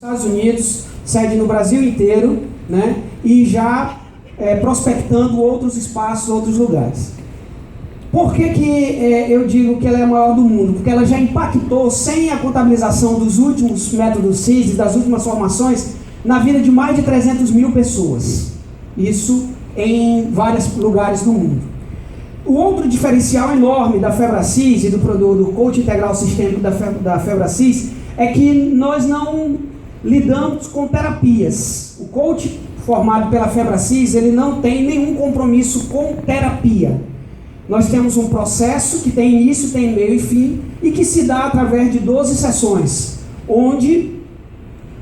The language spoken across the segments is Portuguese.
Estados Unidos, sede no Brasil inteiro, né? E já prospectando outros espaços, outros lugares. Por que eu digo que ela é a maior do mundo? Porque ela já impactou, sem a contabilização dos últimos métodos CIS, das últimas formações, na vida de mais de 300 mil pessoas. Isso em vários lugares do mundo. O outro diferencial enorme da FebraCIS e do Coach Integral Sistêmico da FebraCIS é que nós não lidamos com terapias. O coach formado pela FebraCIS, ele não tem nenhum compromisso com terapia. Nós temos um processo que tem início, tem meio e fim, e que se dá através de 12 sessões, onde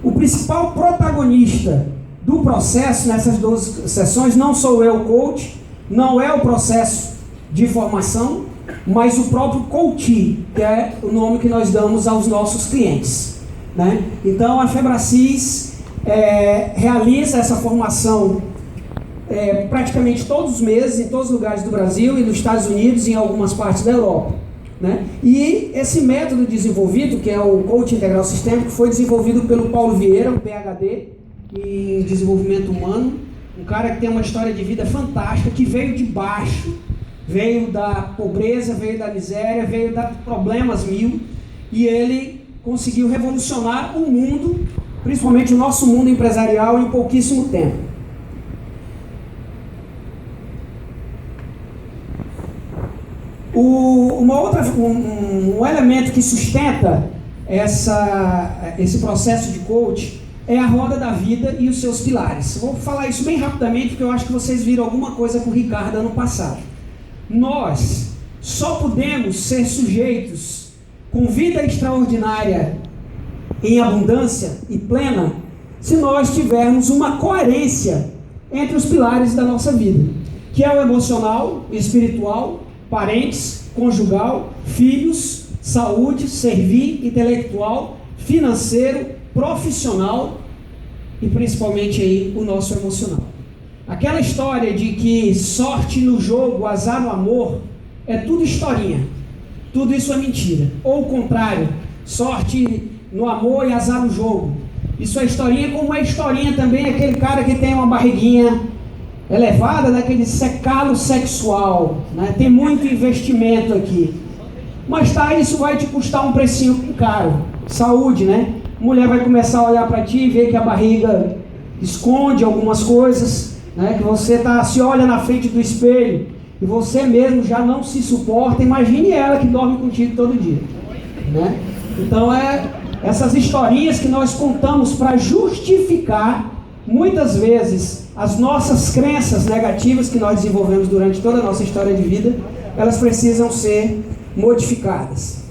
o principal protagonista do processo nessas 12 sessões não sou eu, coach, não é o processo de formação, mas o próprio coach, que é o nome que nós damos aos nossos clientes, né? Então a FebraCIS realiza essa formação praticamente todos os meses, em todos os lugares do Brasil e nos Estados Unidos e em algumas partes da Europa, né? E esse método desenvolvido, que é o Coach Integral Sistêmico, foi desenvolvido pelo Paulo Vieira, um PhD em desenvolvimento humano, um cara que tem uma história de vida fantástica, que veio de baixo, veio da pobreza, veio da miséria, veio de problemas mil, e ele conseguiu revolucionar o mundo, principalmente o nosso mundo empresarial, em pouquíssimo tempo. Um elemento que sustenta esse processo de coach é a roda da vida e os seus pilares. Vou falar isso bem rapidamente, porque eu acho que vocês viram alguma coisa com o Ricardo ano passado. Nós só podemos ser sujeitos com vida extraordinária em abundância e plena se nós tivermos uma coerência entre os pilares da nossa vida, que é o emocional, espiritual, parentes, conjugal, filhos, saúde, servir, intelectual, financeiro, profissional e principalmente aí o nosso emocional. Aquela história de que sorte no jogo, azar no amor, é tudo historinha. Tudo isso é mentira. Ou o contrário, sorte no amor e azar no jogo. Isso é historinha, como é historinha também aquele cara que tem uma barriguinha elevada, daquele calo sexual, né? Tem muito investimento aqui. Mas isso vai te custar um precinho caro. Saúde, né? A mulher vai começar a olhar para ti e ver que a barriga esconde algumas coisas, né? Que você se olha na frente do espelho e você mesmo já não se suporta. Imagine ela que dorme contigo todo dia, né? Então essas historinhas que nós contamos para justificar muitas vezes as nossas crenças negativas que nós desenvolvemos durante toda a nossa história de vida, elas precisam ser modificadas.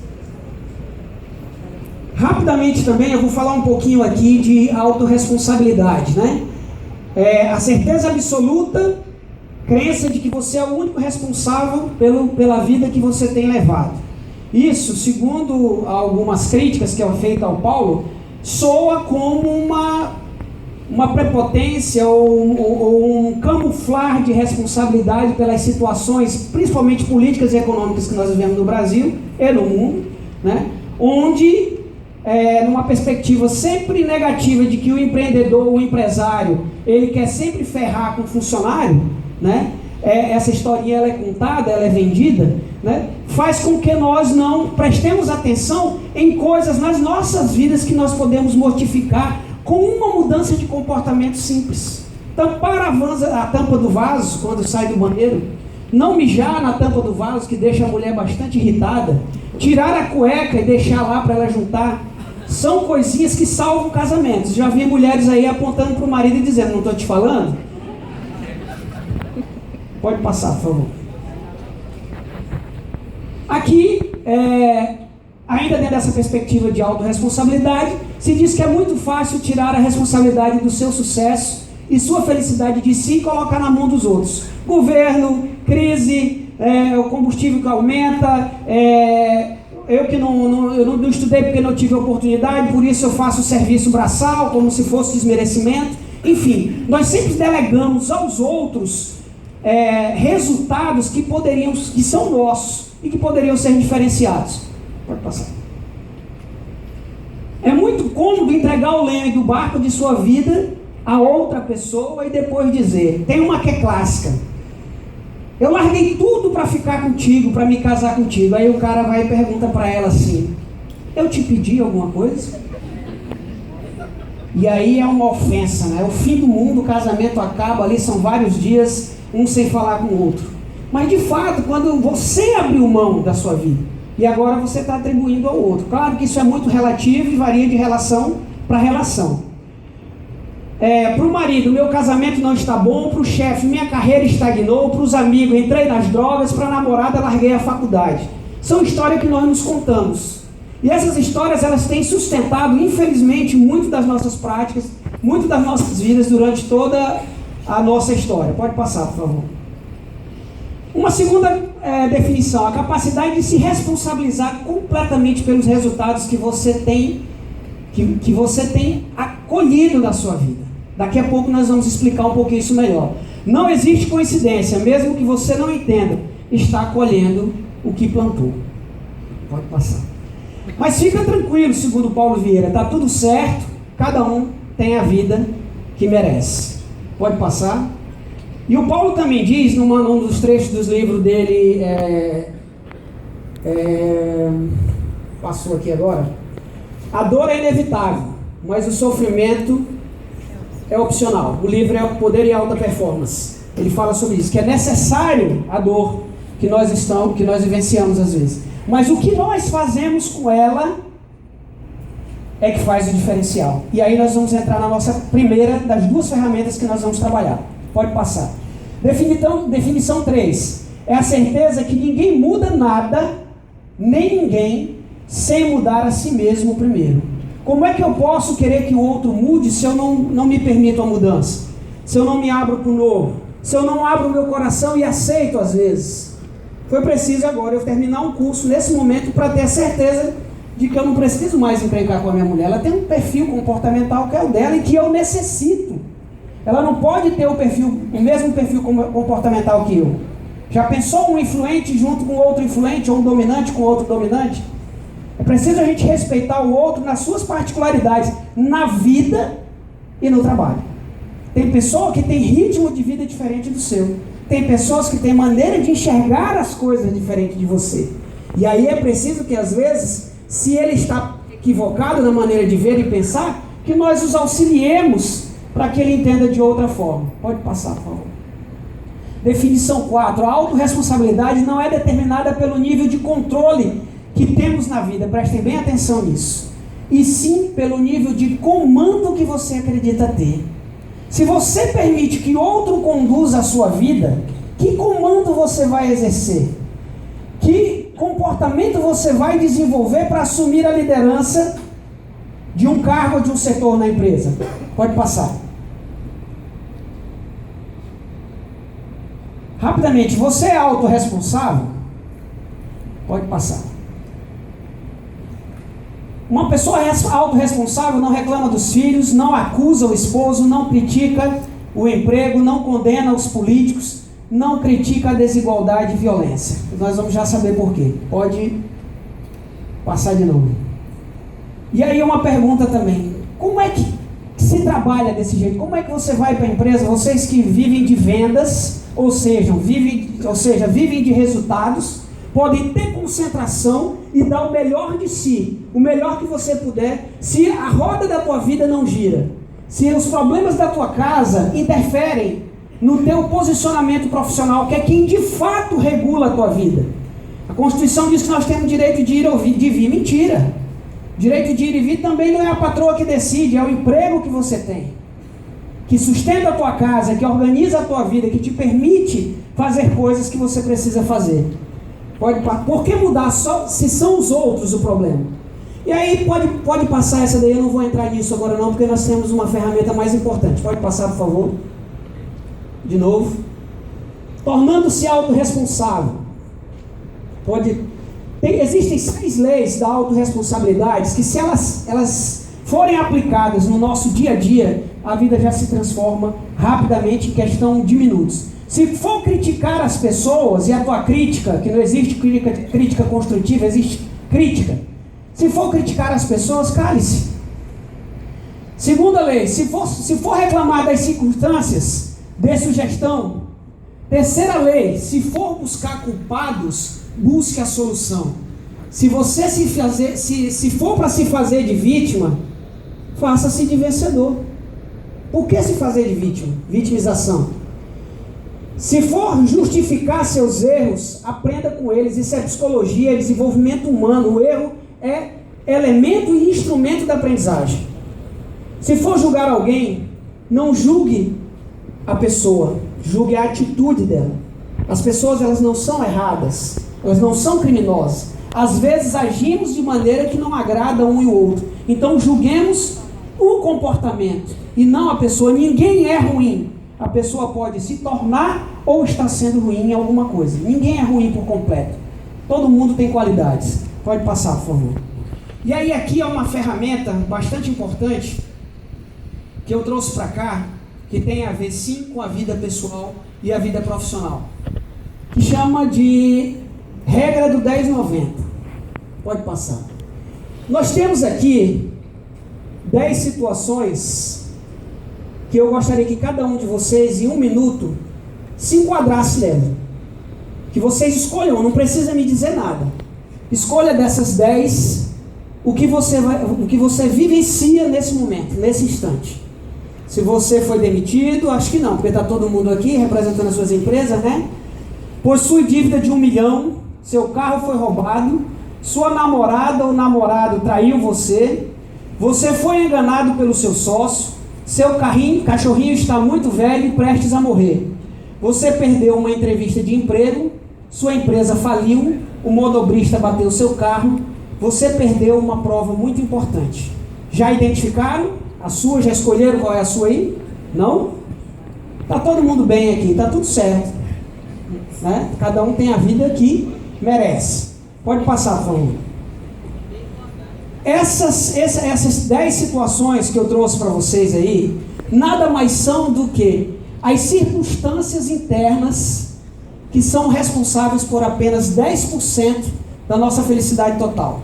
Rapidamente também eu vou falar um pouquinho aqui de autorresponsabilidade, né? A certeza absoluta, crença de que você é o único responsável pela vida que você tem levado. Isso, segundo algumas críticas que é feita ao Paulo, soa como uma prepotência ou um camuflar de responsabilidade pelas situações, principalmente políticas e econômicas que nós vivemos no Brasil e no mundo, né? Onde, numa perspectiva sempre negativa de que o empreendedor, o empresário, ele quer sempre ferrar com o funcionário, né? Essa historinha ela é contada, ela é vendida, né? Faz com que nós não prestemos atenção em coisas nas nossas vidas que nós podemos mortificar com uma mudança de comportamento simples. Tampar a tampa do vaso quando sai do banheiro, não mijar na tampa do vaso, que deixa a mulher bastante irritada, tirar a cueca e deixar lá para ela juntar, são coisinhas que salvam casamentos. Já vi mulheres aí apontando para o marido e dizendo: não estou te falando? Pode passar, por favor. Aqui, ainda dentro dessa perspectiva de autorresponsabilidade, se diz que é muito fácil tirar a responsabilidade do seu sucesso e sua felicidade de si e colocar na mão dos outros. Governo, crise, o combustível que aumenta, eu não estudei porque não tive oportunidade, por isso eu faço serviço braçal, como se fosse desmerecimento. Enfim, nós sempre delegamos aos outros resultados que são nossos e que poderiam ser diferenciados. Pode passar. É muito cômodo entregar o leme do barco de sua vida a outra pessoa e depois dizer. Tem uma que é clássica: eu larguei tudo para ficar contigo, para me casar contigo. Aí o cara vai e pergunta para ela assim: eu te pedi alguma coisa? E aí é uma ofensa, né? É o fim do mundo, o casamento acaba ali, são vários dias, um sem falar com o outro. Mas de fato, quando você abriu mão da sua vida, e agora você está atribuindo ao outro. Claro que isso é muito relativo e varia de relação para relação. Para o marido, meu casamento não está bom. Para o chefe, minha carreira estagnou. Para os amigos, entrei nas drogas. Para a namorada, larguei a faculdade. São histórias que nós nos contamos. E essas histórias, elas têm sustentado, infelizmente, muito das nossas práticas, muito das nossas vidas durante toda a nossa história. Pode passar, por favor. Uma segunda definição: a capacidade de se responsabilizar completamente pelos resultados que você tem, que você tem acolhido na sua vida. Daqui a pouco nós vamos explicar um pouquinho isso melhor. Não existe coincidência, mesmo que você não entenda, está colhendo o que plantou. Pode passar. Mas fica tranquilo, segundo Paulo Vieira, está tudo certo, cada um tem a vida que merece. Pode passar. E o Paulo também diz, num dos trechos dos livros dele, passou aqui agora: a dor é inevitável, mas o sofrimento é opcional. O livro é o Poder e Alta Performance. Ele fala sobre isso, que é necessário a dor que nós vivenciamos às vezes. Mas o que nós fazemos com ela é que faz o diferencial. E aí nós vamos entrar na nossa primeira das duas ferramentas que nós vamos trabalhar. Pode passar. Definição 3. É a certeza que ninguém muda nada, nem ninguém, sem mudar a si mesmo primeiro. Como é que eu posso querer que o outro mude se eu não me permito a mudança? Se eu não me abro para o novo? Se eu não abro o meu coração e aceito às vezes? Foi preciso agora eu terminar um curso nesse momento para ter a certeza de que eu não preciso mais encrencar com a minha mulher. Ela tem um perfil comportamental que é o dela e que eu necessito. Ela não pode ter o mesmo perfil comportamental que eu. Já pensou um influente junto com outro influente, ou um dominante com outro dominante? É preciso a gente respeitar o outro nas suas particularidades, na vida e no trabalho. Tem pessoa que tem ritmo de vida diferente do seu. Tem pessoas que têm maneira de enxergar as coisas diferente de você. E aí é preciso que às vezes, se ele está equivocado na maneira de ver e pensar, que nós os auxiliemos para que ele entenda de outra forma. Pode passar, por favor. Definição 4. A autorresponsabilidade não é determinada pelo nível de controle que temos na vida. Prestem bem atenção nisso. E sim pelo nível de comando que você acredita ter. Se você permite que outro conduza a sua vida, que comando você vai exercer? Que comportamento você vai desenvolver para assumir a liderança de um cargo ou de um setor na empresa? Pode passar. Rapidamente, você é autorresponsável? Pode passar. Uma pessoa autorresponsável não reclama dos filhos, não acusa o esposo, não critica o emprego, não condena os políticos, não critica a desigualdade e violência. Nós vamos já saber por quê. Pode passar de novo. E aí uma pergunta também: como é que se trabalha desse jeito? Como é que você vai para a empresa, vocês que vivem de vendas, ou seja, vivem de resultados, podem ter concentração e dar o melhor de si, o melhor que você puder, se a roda da tua vida não gira, se os problemas da tua casa interferem no teu posicionamento profissional, que é quem de fato regula a tua vida. A Constituição diz que nós temos direito de ir ou de vir. Mentira. Direito de ir e vir também não é a patroa que decide, é o emprego que você tem, que sustenta a tua casa, que organiza a tua vida, que te permite fazer coisas que você precisa fazer. Por que mudar só se são os outros o problema? E aí pode passar essa daí, eu não vou entrar nisso agora não, porque nós temos uma ferramenta mais importante. Pode passar, por favor. De novo. Tornando-se autorresponsável. Existem 6 leis da autorresponsabilidade que, se elas forem aplicadas no nosso dia a dia, a vida já se transforma rapidamente em questão de minutos. Se for criticar as pessoas, e a tua crítica, que não existe crítica construtiva, existe crítica. Se for criticar as pessoas, cale-se. Segunda lei, se for reclamar das circunstâncias, dê sugestão. Terceira lei, se for buscar culpados, busque a solução. Se você se for para se fazer de vítima, faça-se de vencedor. Por que se fazer de vítima? Vitimização. Se for justificar seus erros, aprenda com eles. Isso é psicologia, é desenvolvimento humano. O erro é elemento e instrumento da aprendizagem. Se for julgar alguém, não julgue a pessoa, julgue a atitude dela. As pessoas, elas não são erradas, elas não são criminosas. Às vezes agimos de maneira que não agrada um e o outro. Então julguemos o comportamento e não a pessoa. Ninguém é ruim. A pessoa pode se tornar ou estar sendo ruim em alguma coisa. Ninguém é ruim por completo. Todo mundo tem qualidades. Pode passar, por favor. E aí aqui é uma ferramenta bastante importante que eu trouxe para cá, que tem a ver sim com a vida pessoal e a vida profissional, que chama de regra do 10-90. Pode passar. Nós temos aqui 10 situações que eu gostaria que cada um de vocês, em 1 minuto, se enquadrasse nela. Que vocês escolham, não precisa me dizer nada. Escolha dessas 10 o que você vivencia nesse momento, nesse instante. Se você foi demitido, acho que não, porque está todo mundo aqui representando as suas empresas, né? Possui dívida de 1 milhão, seu carro foi roubado, sua namorada ou namorado traiu você, você foi enganado pelo seu sócio, seu cachorrinho está muito velho e prestes a morrer. Você perdeu uma entrevista de emprego, sua empresa faliu, o motobrista bateu seu carro, você perdeu uma prova muito importante. Já identificaram a sua? Já escolheram qual é a sua aí? Não? Está todo mundo bem aqui, está tudo certo, né? Cada um tem a vida que merece. Pode passar, por favor. Essas 10 situações que eu trouxe para vocês aí, nada mais são do que as circunstâncias internas que são responsáveis por apenas 10% da nossa felicidade total.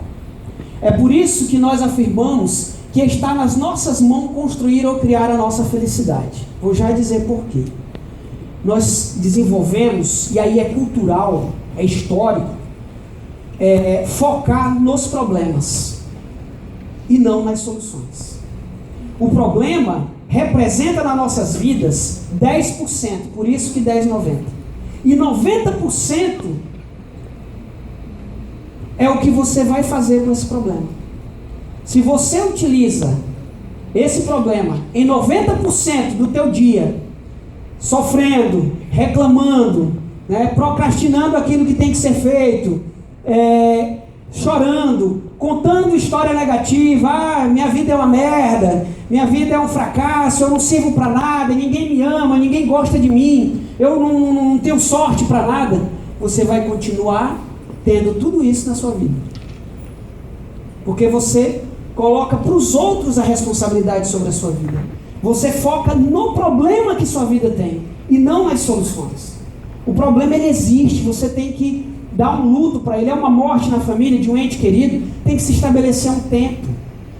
É por isso que nós afirmamos que está nas nossas mãos construir ou criar a nossa felicidade. Vou já dizer por quê. Nós desenvolvemos, e aí é cultural, é histórico, focar nos problemas e não nas soluções. O problema representa nas nossas vidas 10%, por isso que 10-90. E 90% é o que você vai fazer com esse problema. Se você utiliza esse problema em 90% do teu dia, sofrendo, reclamando, né, procrastinando aquilo que tem que ser feito, chorando, contando história negativa, minha vida é uma merda, minha vida é um fracasso, eu não sirvo para nada, ninguém me ama, ninguém gosta de mim, eu não tenho sorte para nada, você vai continuar tendo tudo isso na sua vida. Porque você coloca para os outros a responsabilidade sobre a sua vida. Você foca no problema que sua vida tem e não nas soluções. O problema, ele existe, você tem que dar um luto para ele. É uma morte na família de um ente querido, tem que se estabelecer um tempo.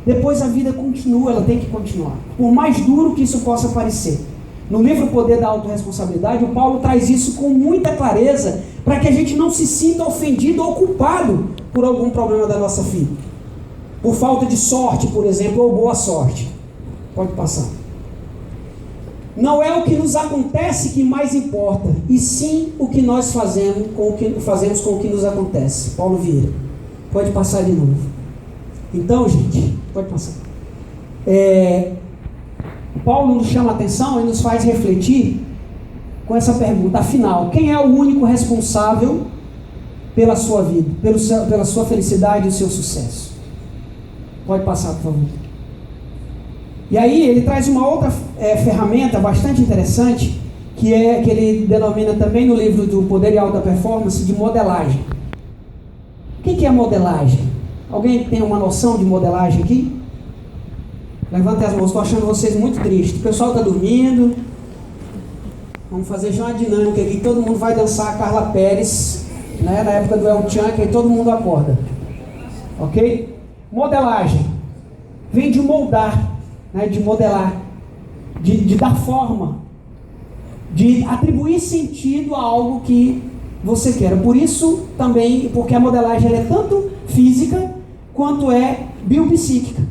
Depois a vida continua, ela tem que continuar. Por mais duro que isso possa parecer. No livro O Poder da Autorresponsabilidade, o Paulo traz isso com muita clareza para que a gente não se sinta ofendido ou culpado por algum problema da nossa vida. Por falta de sorte, por exemplo, ou boa sorte. Pode passar. Não é o que nos acontece que mais importa, e sim o que nós fazemos com o que nos acontece. Paulo Vieira. Pode passar de novo. Então, gente, pode passar. Paulo nos chama a atenção e nos faz refletir com essa pergunta. Afinal, quem é o único responsável pela sua vida, pela sua felicidade e o seu sucesso? Pode passar, por favor. E aí ele traz uma outra ferramenta bastante interessante, que ele denomina também no livro do Poder e Alta Performance de modelagem. O que é modelagem? Alguém tem uma noção de modelagem aqui? Levanta as mãos, estou achando vocês muito tristes. O pessoal está dormindo. Vamos fazer já uma dinâmica aqui, todo mundo vai dançar a Carla Pérez, né, na época do El Chan, que aí todo mundo acorda. Ok? Modelagem vem de moldar. né, de modelar, de dar forma, de atribuir sentido a algo que você quer. Por isso também, porque a modelagem ela é tanto física quanto é biopsíquica.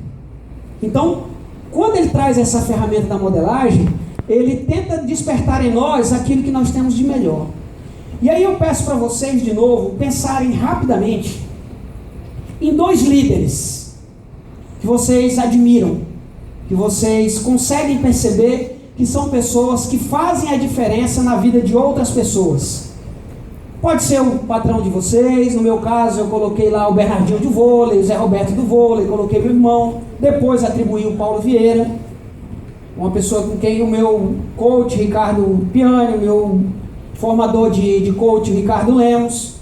Então, quando ele traz essa ferramenta da modelagem, ele tenta despertar em nós aquilo que nós temos de melhor. E aí eu peço para vocês de novo pensarem rapidamente em 2 líderes que vocês admiram, que vocês conseguem perceber que são pessoas que fazem a diferença na vida de outras pessoas. Pode ser o patrão de vocês, no meu caso eu coloquei lá o Bernardinho do vôlei, o Zé Roberto do vôlei, coloquei meu irmão, depois atribuí o Paulo Vieira, uma pessoa com quem o meu coach Ricardo Piani, o meu formador de coach Ricardo Lemos,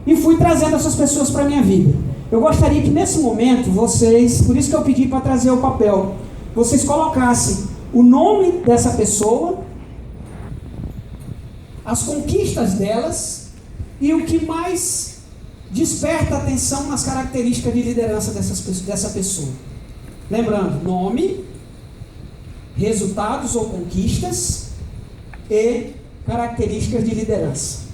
e fui trazendo essas pessoas para a minha vida. Eu gostaria que nesse momento vocês, por isso que eu pedi para trazer o papel, vocês colocassem o nome dessa pessoa, as conquistas delas e o que mais desperta atenção nas características de liderança dessa pessoa. Lembrando, nome, resultados ou conquistas e características de liderança.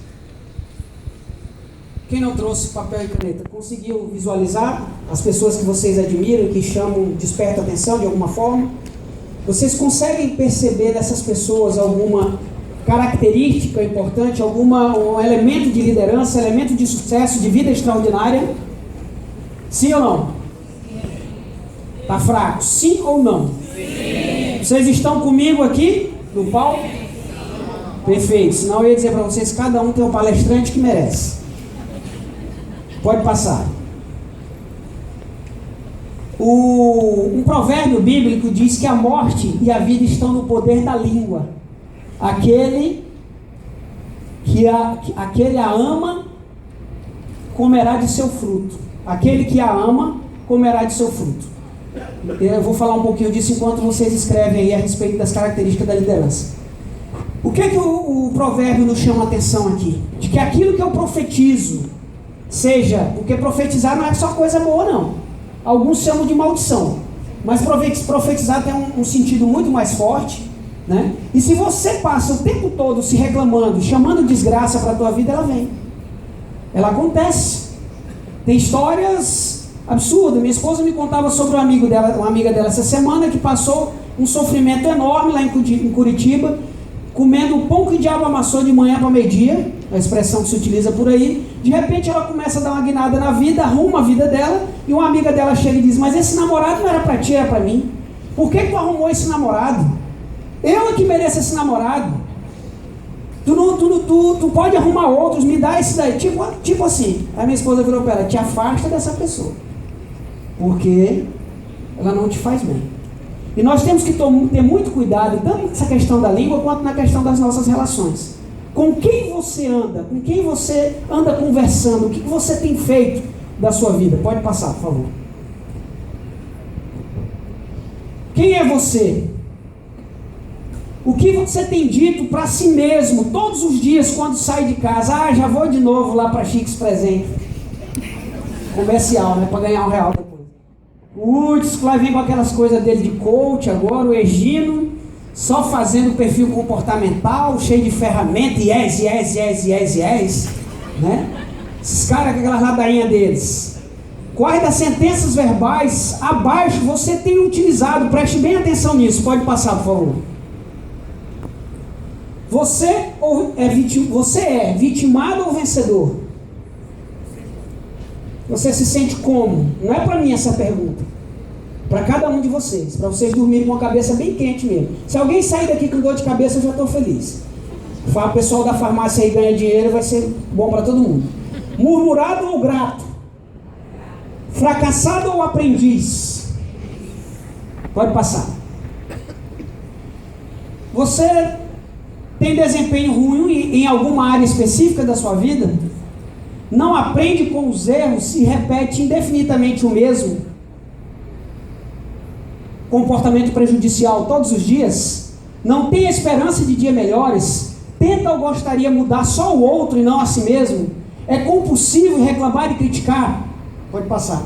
Quem não trouxe papel e caneta, conseguiu visualizar as pessoas que vocês admiram, que chamam, despertam atenção de alguma forma? Vocês conseguem perceber nessas pessoas alguma característica importante, um elemento de liderança, elemento de sucesso, de vida extraordinária? Sim ou não? Tá fraco? Sim ou não? Sim. Vocês estão comigo aqui no palco? Perfeito. Senão eu ia dizer para vocês, cada um tem um palestrante que merece. Pode passar. Um provérbio bíblico diz que a morte e a vida estão no poder da língua. Aquele a ama comerá de seu fruto. Aquele que a ama comerá de seu fruto. Eu vou falar um pouquinho disso enquanto vocês escrevem aí a respeito das características da liderança. O que é que o provérbio nos chama a atenção aqui? De que aquilo que eu profetizo seja, porque profetizar não é só coisa boa não. Alguns chamam de maldição, mas profetizar tem um sentido muito mais forte, né? E se você passa o tempo todo se reclamando, chamando desgraça para a tua vida, ela vem. Ela acontece. Tem histórias absurdas. Minha esposa me contava sobre uma amiga dela essa semana que passou um sofrimento enorme lá em Curitiba, comendo o pão que o diabo amassou de manhã para meio-dia, a expressão que se utiliza por aí. De repente ela começa a dar uma guinada na vida, arruma a vida dela, e uma amiga dela chega e diz: mas esse namorado não era para ti, era para mim. Por que tu arrumou esse namorado? Eu é que mereço esse namorado. Tu pode arrumar outros, me dá esse daí. Tipo assim, a minha esposa virou para ela: te afasta dessa pessoa, porque ela não te faz bem. E nós temos que ter muito cuidado, tanto nessa questão da língua, quanto na questão das nossas relações. Com quem você anda? Com quem você anda conversando? O que você tem feito da sua vida? Pode passar, por favor. Quem é você? O que você tem dito para si mesmo todos os dias quando sai de casa? Ah, já vou de novo lá para Chiques Presente. Comercial, né? Para ganhar R$1 depois. Putz, vai vir com aquelas coisas dele de coach agora, o Egino, só fazendo perfil comportamental, cheio de ferramenta, yes, né? Esses caras com aquelas ladainhas deles. Quais das sentenças verbais abaixo você tem utilizado? Preste bem atenção nisso, pode passar, por favor. Você é vitimado ou vencedor? Você se sente como? Não é para mim essa pergunta. Para cada um de vocês. Para vocês dormirem com a cabeça bem quente mesmo. Se alguém sair daqui com dor de cabeça, eu já estou feliz. O pessoal da farmácia aí ganha dinheiro, vai ser bom para todo mundo. Murmurado ou grato? Fracassado ou aprendiz? Pode passar. Você tem desempenho ruim em alguma área específica da sua vida? Não aprende com os erros e repete indefinidamente o mesmo comportamento prejudicial todos os dias? Não tem esperança de dias melhores? Tenta ou gostaria mudar só o outro e não a si mesmo? É compulsivo em reclamar e criticar? Pode passar.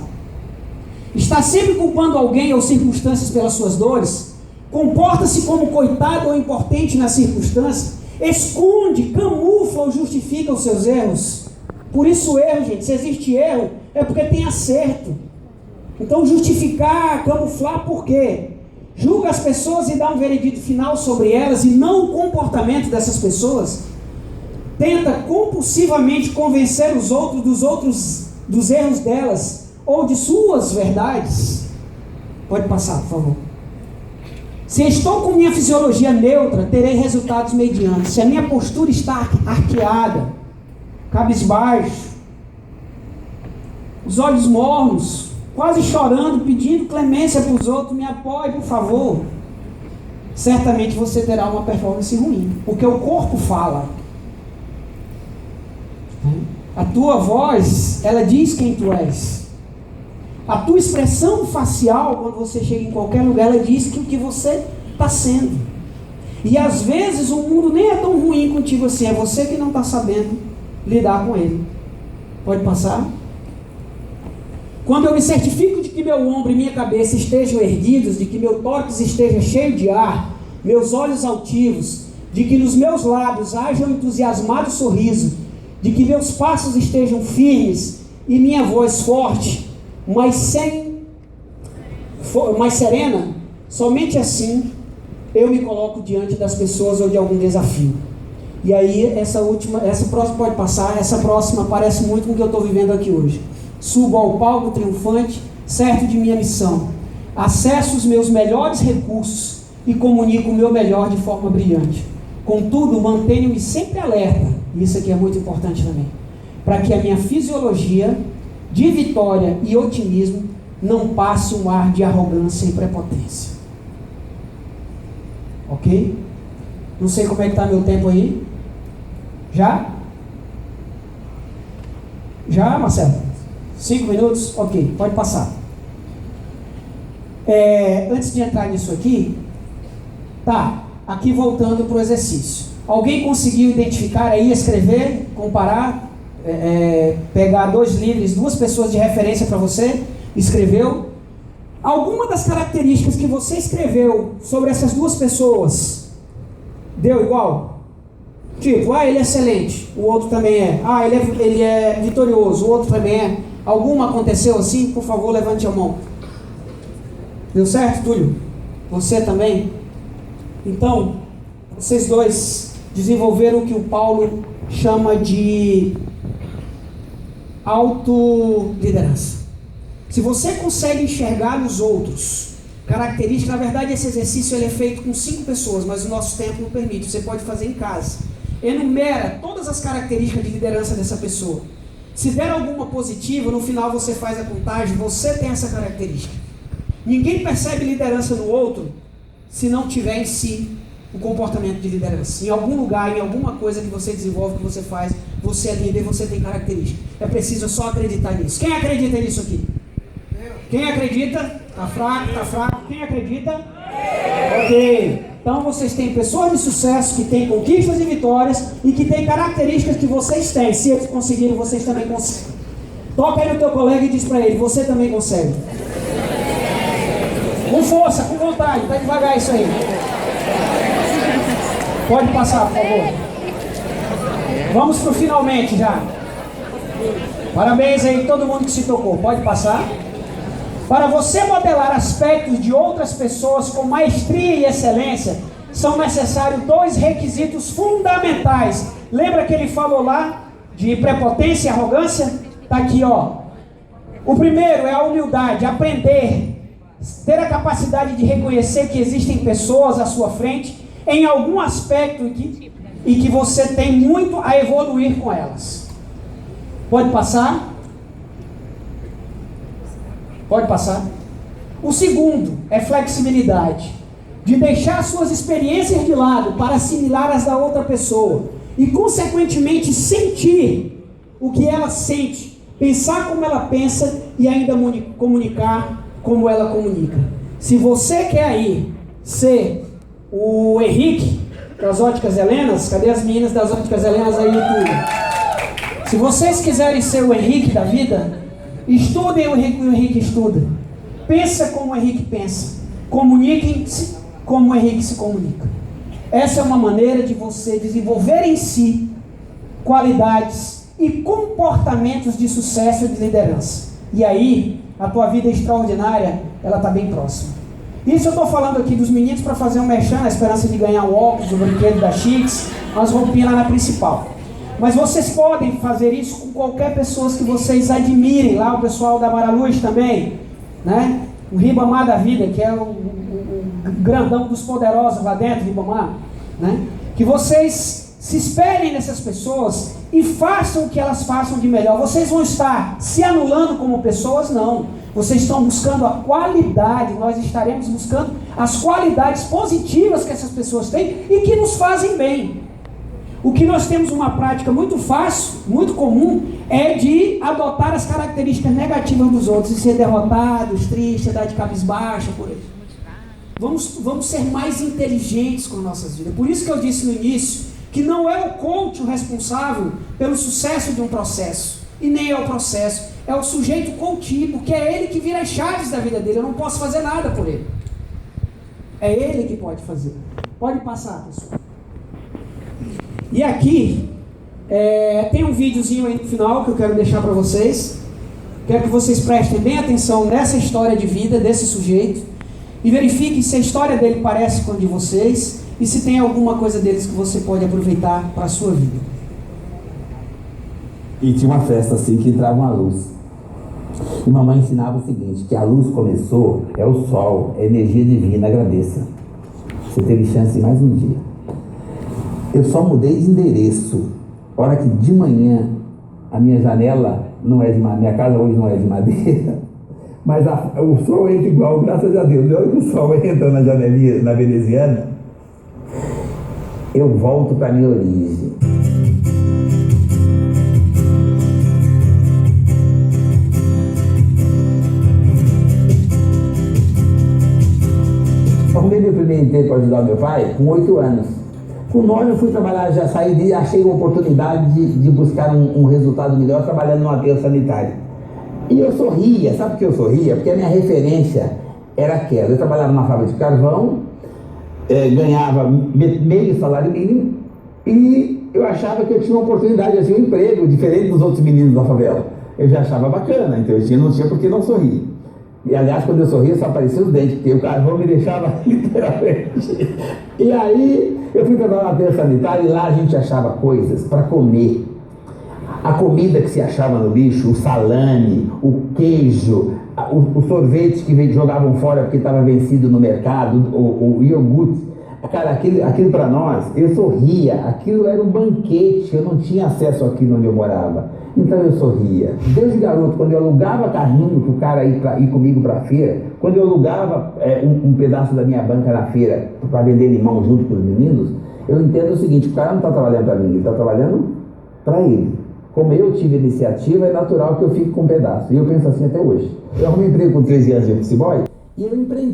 Está sempre culpando alguém ou circunstâncias pelas suas dores? comporta-se como coitado ou impotente na circunstância, esconde, camufla ou justifica os seus erros. Por isso erro, gente, se existe erro, é porque tem acerto. Então justificar, camuflar, por quê? Julga as pessoas e dá um veredito final sobre elas e não o comportamento dessas pessoas. Tenta compulsivamente convencer os outros dos erros delas ou de suas verdades. Pode passar, por favor. Se estou com minha fisiologia neutra, terei resultados medianos. Se a minha postura está arqueada, cabisbaixo, os olhos mornos, quase chorando, pedindo clemência para os outros, me apoie, por favor, certamente você terá uma performance ruim, porque o corpo fala. A tua voz, ela diz quem tu és. A tua expressão facial, quando você chega em qualquer lugar, ela diz que o que você está sendo. E às vezes o mundo nem é tão ruim contigo assim, é você que não está sabendo lidar com ele. Pode passar? Quando eu me certifico de que meu ombro e minha cabeça estejam erguidos, de que meu tórax esteja cheio de ar, meus olhos altivos, de que nos meus lábios haja um entusiasmado sorriso, de que meus passos estejam firmes e minha voz forte, mas serena, somente assim eu me coloco diante das pessoas ou de algum desafio. E aí essa próxima pode passar, essa próxima parece muito com o que eu estou vivendo aqui hoje. Subo ao palco triunfante, certo de minha missão, acesso os meus melhores recursos e comunico o meu melhor de forma brilhante. Contudo, mantenho-me sempre alerta, e isso aqui é muito importante também, para que a minha fisiologia de vitória e otimismo não passe um ar de arrogância e prepotência. Ok? Não sei como é que está meu tempo aí. Já? Já, Marcelo? 5 minutos? Ok, pode passar. Antes de entrar nisso aqui, aqui voltando para o exercício. Alguém conseguiu identificar aí, escrever, comparar, pegar 2 livros, 2 pessoas de referência para você, escreveu? Alguma das características que você escreveu sobre essas 2 pessoas deu igual? Tipo, ele é excelente, o outro também é. Ele é vitorioso, o outro também é. Alguma aconteceu assim? Por favor, levante a mão. Deu certo, Túlio? Você também? Então, vocês 2 desenvolveram o que o Paulo chama de autoliderança. Se você consegue enxergar nos outros características, na verdade esse exercício ele é feito com 5 pessoas, mas o nosso tempo não permite, você pode fazer em casa. Enumera todas as características de liderança dessa pessoa. Se der alguma positiva, no final você faz a contagem, você tem essa característica. Ninguém percebe liderança no outro se não tiver em si o comportamento de liderança. Em algum lugar, em alguma coisa que você desenvolve, que você faz, você é líder, você tem característica. É preciso só acreditar nisso. Quem acredita nisso aqui? Quem acredita? Tá fraco. Quem acredita? Ok. Então vocês têm pessoas de sucesso que têm conquistas e vitórias e que têm características que vocês têm. Se eles conseguiram, vocês também conseguem. Toca aí no teu colega e diz para ele, você também consegue. Com força, com vontade, tá devagar isso aí. Pode passar, por favor. Vamos pro finalmente já. Parabéns aí todo mundo que se tocou. Pode passar. Para você modelar aspectos de outras pessoas com maestria e excelência, são necessários 2 requisitos fundamentais. Lembra que ele falou lá de prepotência e arrogância? Está aqui, ó. O primeiro é a humildade, aprender, ter a capacidade de reconhecer que existem pessoas à sua frente em algum aspecto e que você tem muito a evoluir com elas. Pode passar? Pode passar. O segundo é flexibilidade, de deixar suas experiências de lado para assimilar as da outra pessoa e, consequentemente, sentir o que ela sente, pensar como ela pensa e ainda comunicar como ela comunica. Se você quer aí ser o Henrique das Óticas Helenas, cadê as meninas das Óticas Helenas aí no YouTube? Se vocês quiserem ser o Henrique da vida, estudem o Henrique estuda. Pensa como o Henrique pensa. Comuniquem como o Henrique se comunica. Essa é uma maneira de você desenvolver em si qualidades e comportamentos de sucesso e de liderança. E aí, a tua vida extraordinária, ela está bem próxima. Isso eu estou falando aqui dos meninos para fazer um merchan, na esperança de ganhar o óculos, o brinquedo da Chics, umas roupinhas lá na principal. Mas vocês podem fazer isso com qualquer pessoa que vocês admirem, lá o pessoal da Maraluz também, né? O Ribamar da vida, que é o grandão dos poderosos lá dentro, Ribamar, né? Que vocês se espelhem nessas pessoas e façam o que elas façam de melhor. Vocês vão estar se anulando como pessoas? Não. Vocês estão buscando a qualidade, nós estaremos buscando as qualidades positivas que essas pessoas têm e que nos fazem bem. O que nós temos uma prática muito fácil, muito comum, é de adotar as características negativas dos outros e ser derrotados, tristes, dar de cabisbaixa, por aí. Vamos ser mais inteligentes com nossas vidas. Por isso que eu disse no início que não é o coach o responsável pelo sucesso de um processo, e nem é o processo, é o sujeito coach, porque é ele que vira as chaves da vida dele. Eu não posso fazer nada por ele. É ele que pode fazer. Pode passar, pessoal. E aqui, tem um videozinho aí no final que eu quero deixar para vocês. Quero que vocês prestem bem atenção nessa história de vida desse sujeito e verifiquem se a história dele parece com a de vocês e se tem alguma coisa deles que você pode aproveitar para a sua vida. E tinha uma festa assim que entrava uma luz. E mamãe ensinava o seguinte, que a luz começou, é o sol, é energia divina, agradeça. Você teve chance de mais um dia. Eu só mudei de endereço. Hora que de manhã a minha janela não é de madeira, minha casa hoje não é de madeira, mas o sol entra igual, graças a Deus. Olha que o sol entra na janelinha, na veneziana, eu volto para minha origem. Arrumei meu primeiro emprego para ajudar meu pai com 8 anos. Com 9 eu fui trabalhar, já saí e achei uma oportunidade de buscar um resultado melhor trabalhando no aterro sanitário. E eu sorria, sabe por que eu sorria? Porque a minha referência era aquela. Eu trabalhava numa fábrica de carvão, ganhava meio salário mínimo e eu achava que eu tinha uma oportunidade, assim, um emprego diferente dos outros meninos da favela. Eu já achava bacana, então eu não tinha por que não sorrir. E aliás, quando eu sorria, só aparecia os dentes, porque o carvão me deixava literalmente. E aí, eu fui trabalhar na aterro sanitário e lá a gente achava coisas para comer. A comida que se achava no lixo, o salame, o queijo, o sorvete que jogavam fora porque estava vencido no mercado, o iogurte. Cara, aquilo para nós, eu sorria, aquilo era um banquete, eu não tinha acesso àquilo onde eu morava. Então eu sorria. Desde garoto, quando eu alugava carrinho para o cara ir comigo para a feira, quando eu alugava um pedaço da minha banca na feira para vender limão junto com os meninos, eu entendo o seguinte, o cara não está trabalhando para mim, ele está trabalhando para ele. Como eu tive iniciativa, é natural que eu fique com um pedaço. E eu penso assim até hoje. Eu arrumei emprego com 13 anos de office boy e eu empreendi.